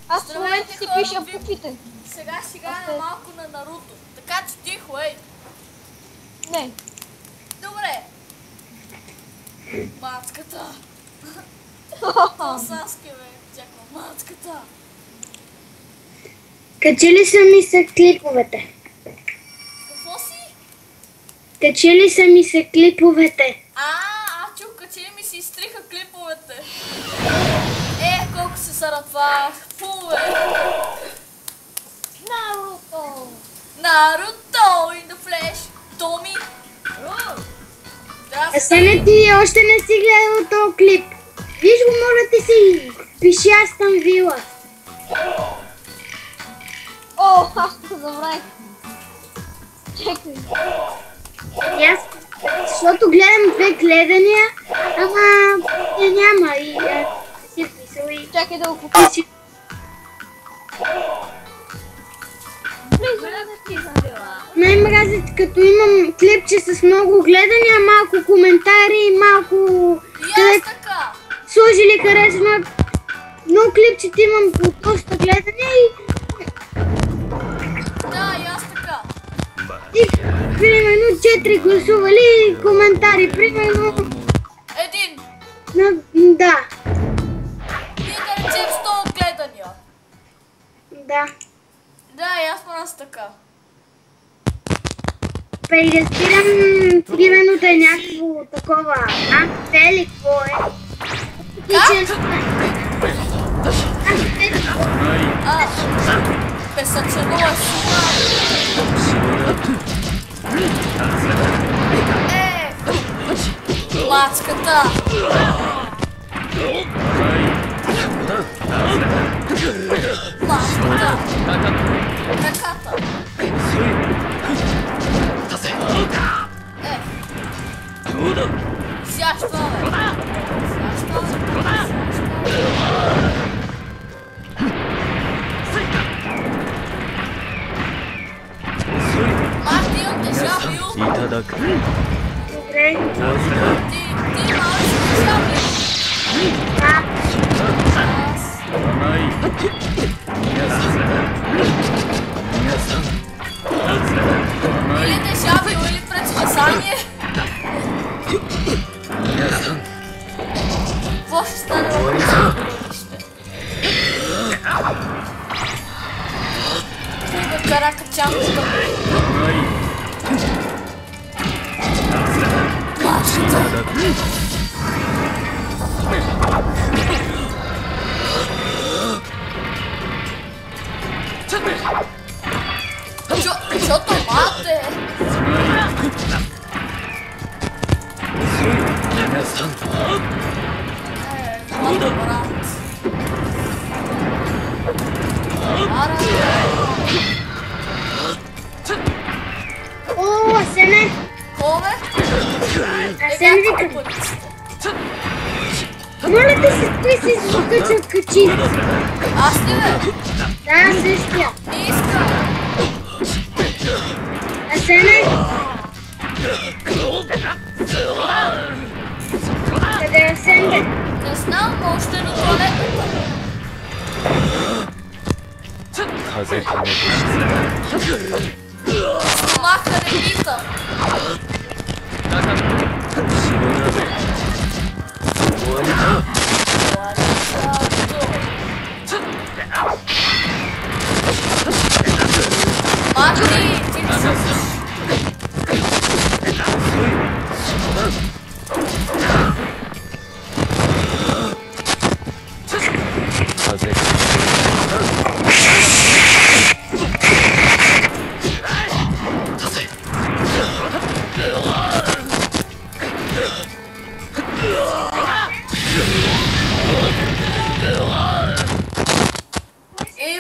Аз в момента си пиша буквите. Сега ще играем малко на Наруто. Така че тихо, ей. Не. Добре. Мацката. Саске, бе. Чакай, мацката. Качили са ми се клиповете. Какво си? Качили са ми се клиповете. Аз чух, качили ми се изтриха клиповете. Колко се саратвах. Фу, бе. Наруто! Наруто in the flesh. Томи. Асене, ти още не си гледал този клип. Виж го, моля ти си. Пиши Астън Вила. О, аз го забравих. Чекай. Аз, защото гледам две гледания, ама няма и си писал и... Чакай да го покажа. Най-мразят, като имам клипче с много гледания, малко коментари, малко... И аз така. Сложили харесва. Много клипчета имам по доста гледания Да, и аз така. и примерно 4 гласували коментари, примерно... Един. Да. И да речем 100 гледания. Да. Да, и аз мраз така. Разбирам, примерно да е някакво такова антели, какво е? Песъчено е сума. Мацката. Мацката. Ръката. Сяща, бе. Марти, имам дежавю. Добре. Ти малко си дежавю. Да. Или дежавю, или предсказание. Какво ще стане в бъдеще? Трига каракачанката. Мачката. Защото мате. Мате, брат. О, Асене! Кове? Асен вика. Моля те се, той си звука, че откачи. Аз ли бе? Да, същия. Не искам. Асене! Къде е Асен, бе? Не знам, но още на туалетната. Маха регита. Марти, ти не слушаш.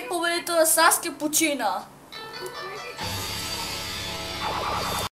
Победител Саске почина.